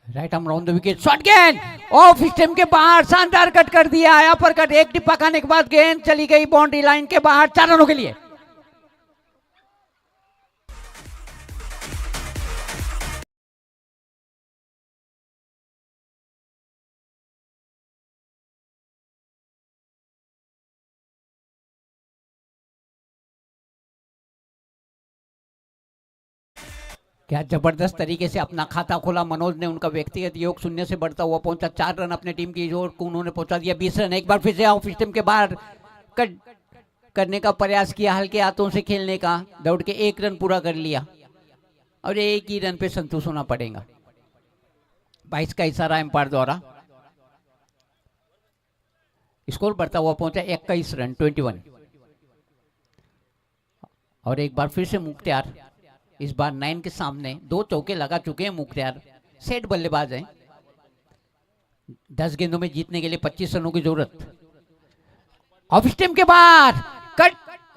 right arm round the wicket, short गेंद ऑफ स्टंप के बाहर, शानदार कट कर दिया। यहाँ पर कट, एक टिप्पा खाने के बाद गेंद चली गई बाउंड्री लाइन के बाहर, 4 रनों के लिए। क्या जबरदस्त तरीके से अपना खाता खोला मनोज ने। उनका व्यक्तिगत योग 0 से बढ़ता हुआ पहुंचा, 4 रन अपने टीम की ओर को उन्होंने पहुंचा दिया। 20 रन, एक बार फिर से ऑफ स्टंप के बाहर कट करने का प्रयास किया, हल्के हाथों से खेलने का, दौड़ के 1 रन पूरा कर लिया और 1 ही रन पे संतुष्ट होना पड़ेगा। 22 का इशारा एम्पायर द्वारा। स्कोर बढ़ता हुआ पहुंचा 21 रन 21। और एक बार फिर से मुख्तियार, इस बार 9 के सामने 2 चौके लगा चुके हैं मुख्तियार। सेट बल्लेबाज हैं। 10 गेंदों में जीतने के लिए 25 रनों की जरूरत। ऑफ स्टंप के बाद कट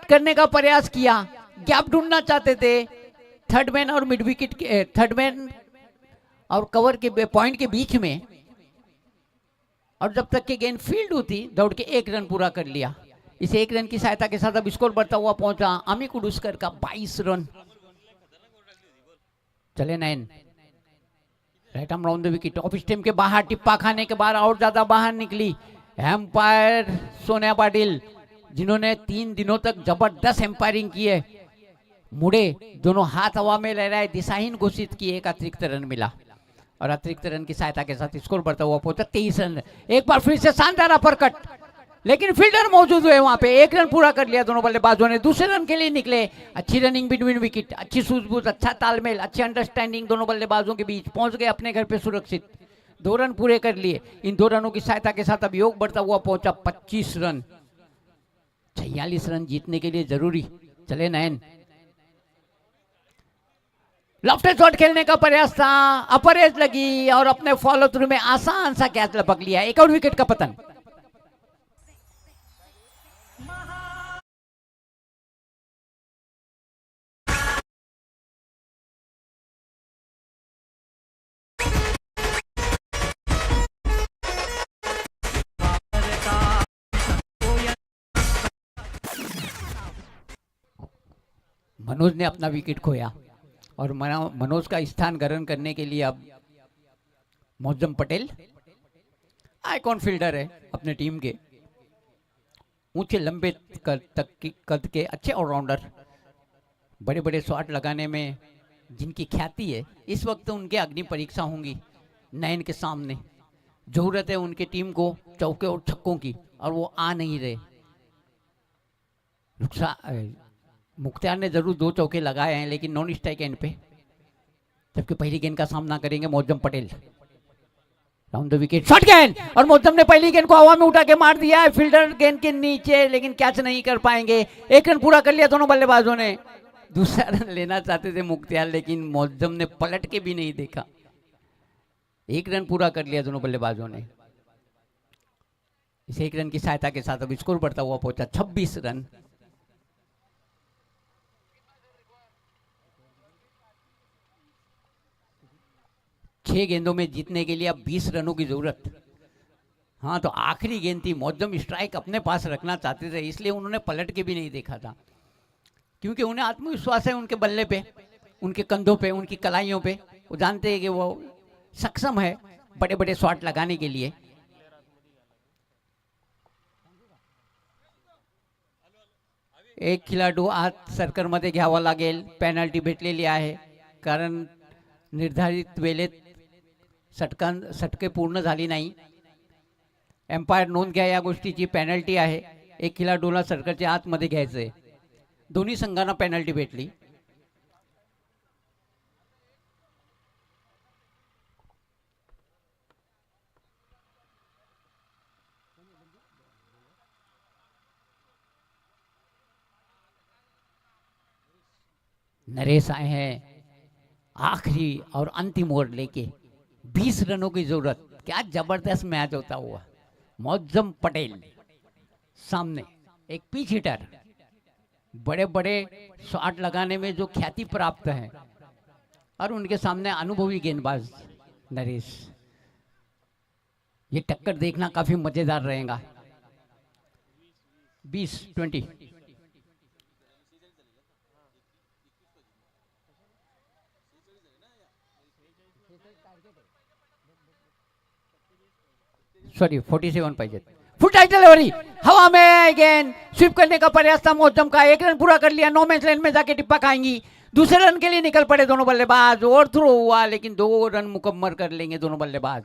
करने का प्रयास किया, गैप ढूंढना चाहते थे थर्ड मैन और मिड विकेट के, थर्ड मैन और कवर के पॉइंट के बीच में, और जब तक कि गेंद फील्ड होती दौड़ के 1 रन पूरा कर लिया। इस 1 रन की सहायता के साथ अब स्कोर बढ़ता हुआ पहुंचा अमी कुडूसकर का 22 रन। चले 9, right arm round the wicket, off stump के बाहर, टिप्पा खाने के बाद और ज्यादा बाहर निकली। एम्पायर सोनिया पाटिल, जिन्होंने 3 दिनों तक जबरदस्त एम्पायरिंग की है, मुड़े दोनों हाथ हवा में लहराए, दिशाहीन घोषित किए, एक अतिरिक्त रन मिला और अतिरिक्त रन की सहायता के साथ स्कोर बढ़ता हुआ पहुंचा 23 रन। एक बार फिर से शानदार अपरकट, लेकिन फील्डर मौजूद हुए वहां पे, 1 रन पूरा कर लिया दोनों बल्लेबाजों ने। दूसरे रन के लिए निकले। अच्छी रनिंग बिटवीन विकेट, अच्छी सूझबूझ, अच्छा तालमेल, अच्छी अंडरस्टैंडिंग दोनों बल्लेबाजों के बीच, पहुंच गए अपने घर पे सुरक्षित। 2 रन पूरे कर लिए। इन 2 रनों की सहायता के साथ अब योग बढ़ता हुआ पहुंचा 25 रन। 46 रन जीतने के लिए जरूरी। चले 9, लेफ्ट शॉट खेलने का प्रयास था, अपर एज लगी और अपने फॉलो थ्रू में आसान सा कैच लपक लिया। 1 और विकेट का पतन। मनोज ने अपना विकेट खोया और मनोज का स्थान ग्रहण करने के लिए अब मौजम पटेल, आइकॉन फील्डर है अपने टीम के, ऊंचे लंबे कद के अच्छे ऑलराउंडर, बड़े बड़े शॉट लगाने में जिनकी ख्याति है, इस वक्त उनके अग्नि परीक्षा होंगी 9 के सामने। जरूरत है उनके टीम को चौके और छक्कों की और वो आ नहीं रहे। मुख्तियार ने जरूर 2 चौके लगाए हैं लेकिन नॉन स्ट्राइक एंड पे, जबकि पहली गेंद का सामना करेंगे Moazzam Patel. Round the wicket, short गेंद, और मौजम ने पहली गेंद को हवा में उठा के मार दिया है फील्डर गेंद के नीचे, लेकिन कैच नहीं कर पाएंगे। 1 रन पूरा कर लिया दोनों बल्लेबाजों ने। दूसरा रन लेना चाहते थे मुख्तियार, लेकिन मौजम ने पलट के भी नहीं देखा। 1 रन पूरा कर लिया दोनों बल्लेबाजों ने। इस 1 रन की सहायता के साथ अब स्कोर बढ़ता हुआ पहुंचा 26 रन। छह गेंदों में जीतने के लिए अब 20 रनों की जरूरत। हाँ, तो आखिरी गेंद थी, मौजम स्ट्राइक अपने पास रखना चाहते थे, इसलिए उन्होंने पलट के भी नहीं देखा था, क्योंकि उन्हें आत्मविश्वास है उनके बल्ले पे, उनके कंधों पे, उनकी कलाइयों पे। वो जानते हैं कि वो सक्षम है बड़े बड़े शॉट लगाने के लिए। एक खेळाडू आत सर्कलमध्ये घ्यावा लागेल. पेनल्टी भेटलेली आहे कारण निर्धारित वेळेत षटके पूर्ण झाली नाही. एम्पायर नोंद घ्या या गोष्टीची. पेनल्टी आहे. एक खेळाडूला सर्कलच्या आतमध्ये घ्यायचं आहे. दोन्ही संघांना पेनल्टी भेटली. नरेश आए हैं आखिरी और अंतिम ओवर लेके. 20 रनों की जरूरत. क्या जबरदस्त मैच होता हुआ. मौजम पटेल सामने एक पिच हिटर, बड़े बड़े शॉट लगाने में जो ख्याति प्राप्त है, और उनके सामने अनुभवी गेंदबाज नरेश. ये टक्कर देखना काफी मजेदार रहेगा. 20-20. सॉरी 47 पाहिजे. फुल टाइटल है. हवा में अगेन स्वीप करने का प्रयास था मौजम का. एक रन पूरा कर लिया. नो मैच लाइन में जाके टिप्पा खाएंगी. दूसरे रन के लिए निकल पड़े दोनों बल्लेबाज. और थ्रो हुआ लेकिन 2 रन मुकम्मल कर लेंगे दोनों बल्लेबाज.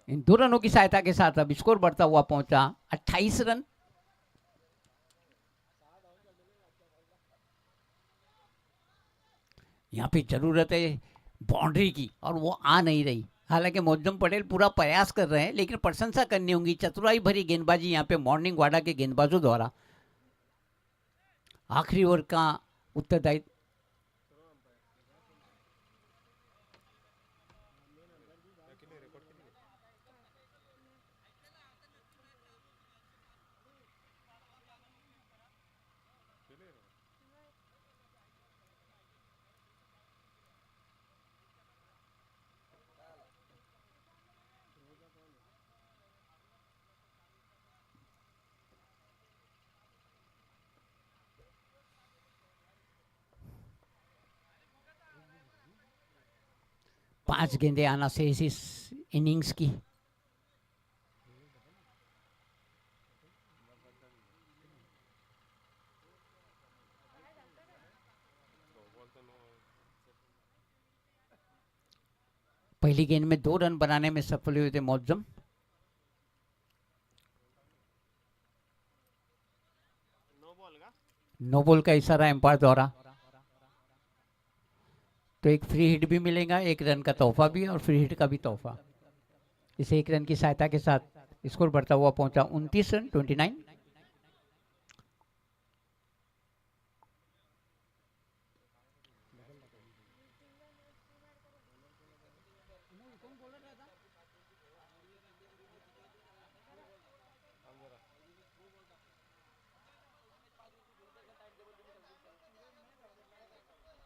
इन 2 रनों की सहायता के साथ अब स्कोर बढ़ता हुआ पहुंचा 28 रन. यहाँ पे जरूरत है बाउंड्री की और वो आ नहीं रही. हालांकि मौजम पटेल पूरा प्रयास कर रहे हैं लेकिन प्रशंसा करनी होगी. चतुराई भरी गेंदबाजी यहाँ पे मॉर्निंग वाडा के गेंदबाजों द्वारा. आखिरी ओवर का उत्तरदायित्व पांच गेंदे आना से इस इनिंग्स की. पहली गेंद में 2 रन बनाने में सफल हुए थे मौजम. नो बॉल का इशारा एम्पायर द्वारा. तो एक फ्री हिट भी मिलेगा, 1 रन का तोहफा भी और फ्री हिट का भी तोहफा. इस 1 रन की सहायता के साथ स्कोर बढ़ता हुआ पहुंचा 29 रन 29.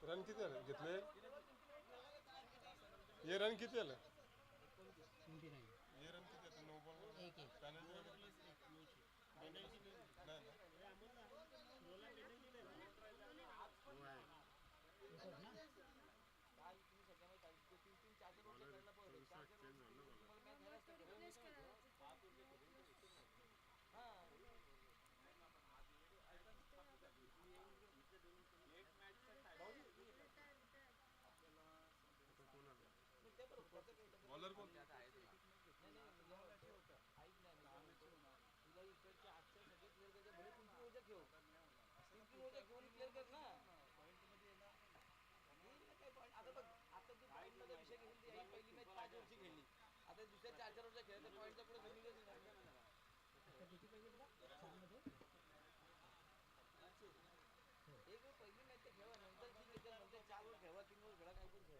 रन किती आले घेतले? ये रन किती आले? ये रन किती आले? नो बॉल बॉलर कोण?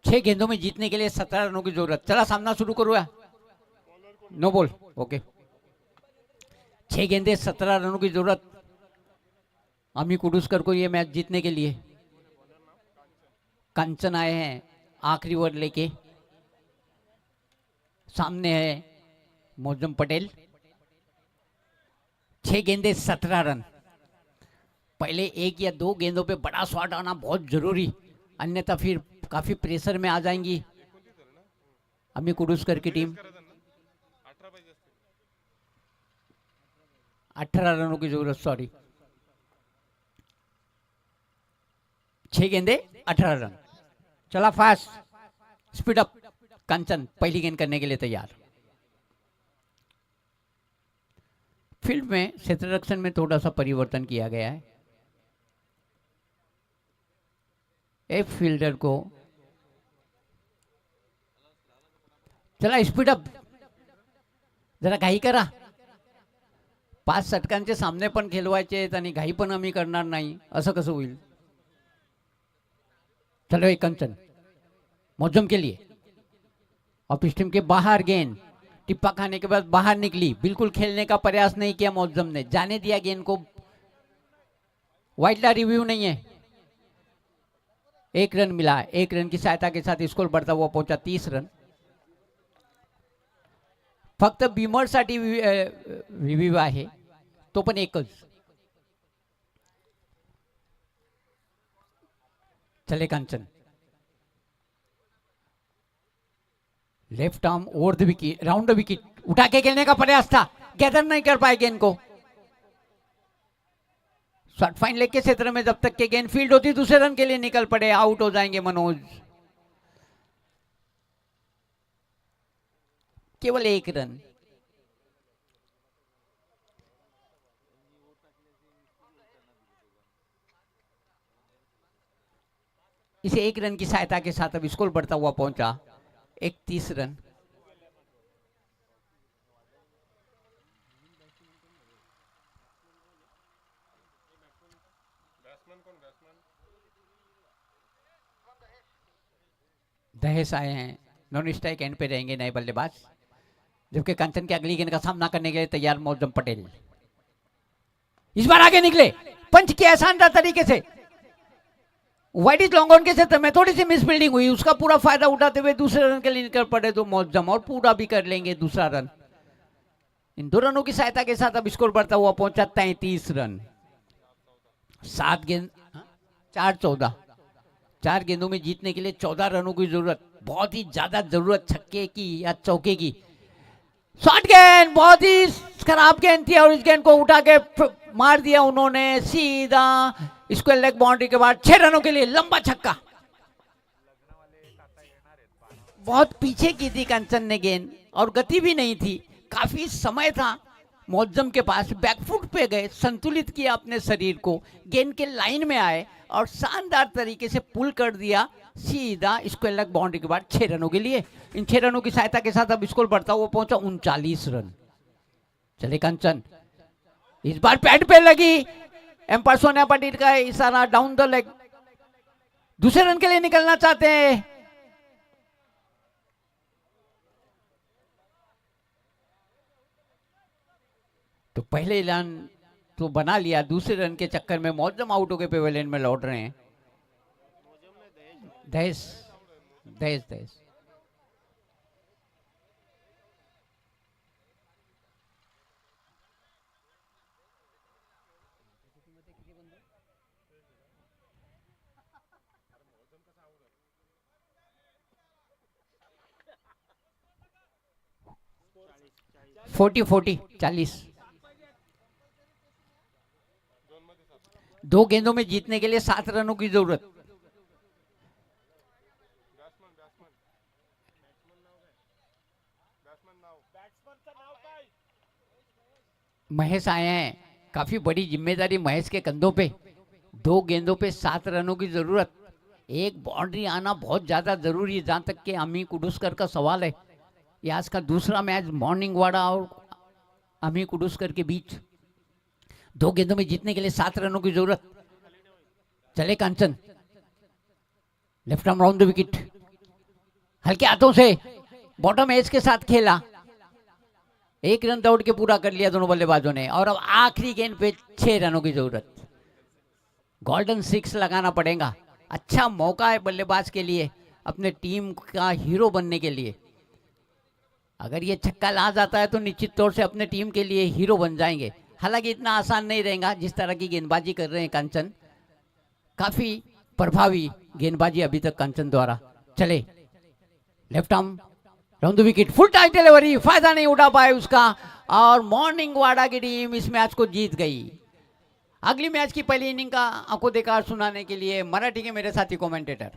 छह गेंदों में जीतने के लिए 17 रनों की जरूरत. चला सामना शुरू करूया. No ball. ओके. 6 गेंदे 17 रनों की जरूरत अमी कुडूसकर को ये मैच जीतने के लिए. कंचन आए हैं आखिरी ओवर लेके. सामने है मौजम पटेल. 6 गेंदे 17 रन. पहले 1 या 2 गेंदों पे बड़ा शॉट आना बहुत जरूरी, अन्यथा फिर काफी प्रेशर में आ जाएंगी अमी कुडूसकर की टीम. 18 रनों की जरूरत, सॉरी 6 गेंदे 18 रन। चला फास्ट, स्पीड अप। कंचन पहली गेंद करने के लिए तैयार। फील्ड में क्षेत्र रक्षण में थोड़ा सा परिवर्तन किया गया है। एक फील्डर को चला स्पीड अप, जरा घाई करा। 5 षटकांचे सामने पण खेळवायचे आहेत आणि घाई पण आम्ही करणार नाही, असं कसं होईल? चलो एक कंचन मौजम के लिए, और स्टीम के बाहर गेंद टिप्पा खाने के बाद बाहर निकली। बिल्कुल खेलने का प्रयास नहीं किया मौजम ने, जाने दिया गेंद को। वाइड ला रिव्यू नहीं है। 1 रन मिला। 1 रन की सहायता के साथ स्कोर बढ़ता हुआ पहुंचा 30 रन। फक्त बीमर साठी रिव्यू आहे, तो पण एकच। चले Kanchan, left arm over the wicket, round the wicket, उठा के खेलने का प्रयास था, गैदर नहीं कर पाए गेंद को। शॉर्ट फाइन लेग के क्षेत्र में जब तक के गेंद फील्ड होती दूसरे रन के लिए निकल पड़े, आउट हो जाएंगे मनोज। केवल 1 रन। इसे 1 रन की सहायता के साथ अब स्कोर बढ़ता हुआ पहुंचा 31 रन। दहेश आए हैं, नॉन स्ट्राइक एंड पे रहेंगे नए बल्लेबाज, जबकि कंचन की अगली गेंद का सामना करने के लिए तैयार मौजम पटेल। इस बार आगे निकले, पंच किया शानदार तरीके से। वाइड इज लॉन्ग ऑन के क्षेत्र में थोड़ी सी मिस फील्डिंग हुई, उसका पूरा फायदा उठाते हुए दूसरे रन के लिए निकल पड़े तो मौजम, और पूरा भी कर लेंगे दूसरा रन। इन 2 रनों की सहायता के साथ अब स्कोर बढ़ता हुआ पहुंचा 33 रन। 7 गेंद 4-14, 4 गेंदों में जीतने के लिए 14 रनों की जरूरत। बहुत ही ज्यादा जरूरत छक्के की या चौके की। शॉर्ट गेंद बहुत ही खराब गेंद थी, और इस गेंद को उठा के मार दिया उन्होंने सीधा स्क्वायर लेग बाउंड्री के बाद 6 रनों के लिए लंबा छक्का। बहुत पीछे की थी कंचन ने गेंद, और गति भी नहीं थी, काफी समय था मौजम के पास। बैकफुट पे गए, संतुलित किया अपने शरीर को, गेंद के लाइन में आए और शानदार तरीके से पुल कर दिया सीधा स्क्वायर लेग बाउंड्री के बाद 6 रनों के लिए। इन 6 रनों की सहायता के साथ अब स्कोर बढ़ता हुआ पहुंचा 39 रन। चले कंचन, इस बार पैड पे लगी, एम्पायर सोनिया पाटिल का इशारा, डाउन द लेग, दूसरे रन के लिए निकलना चाहते हैं। तो पहले रन तो बना लिया, दूसरे रन के चक्कर में मौजम आउट होकर पेवेलियन में लौट रहे हैं। दहेश दहेश दहेश फोर्टी 40। 2 गेंदों में जीतने के लिए 7 रनों की जरूरत। महेश आए हैं, काफी बड़ी जिम्मेदारी महेश के कंधों पे। 2 गेंदों पे 7 रनों की जरूरत, एक बाउंड्री आना बहुत ज्यादा जरूरी है। जहां तक कि अमी कुडुस्कर का सवाल है, ये आज का दूसरा मैच मॉर्निंग वाड़ा और अमी कुडुस्कर के बीच। 2 गेंदों में जीतने के लिए 7 रनों की जरूरत। चले Kanchan, left arm round the wicket, हल्के हाथों से बॉटम एज के साथ खेला। 1 रन दौड़ के पूरा कर लिया दोनों बल्लेबाजों ने, और अब आखिरी गेंद पे 6 रनों की जरूरत। गोल्डन 6 लगाना पड़ेगा। अच्छा मौका है बल्लेबाज के लिए अपने टीम का हीरो बनने के लिए। अगर ये छक्का ला जाता है तो निश्चित तौर से अपने टीम के लिए हीरो बन जाएंगे। हालांकि इतना आसान नहीं रहेगा जिस तरह की गेंदबाजी कर रहे हैं कंचन, काफी प्रभावी गेंदबाजी अभी तक कंचन द्वारा। चले left arm round the wicket, full tight delivery, फायदा नहीं उठा पाए उसका, और मॉर्निंग वाड़ा की टीम इस मैच को जीत गई। अगली मैच की पहली इनिंग का आपको देखा सुनाने के लिए मराठी के मेरे साथी कमेंटेटर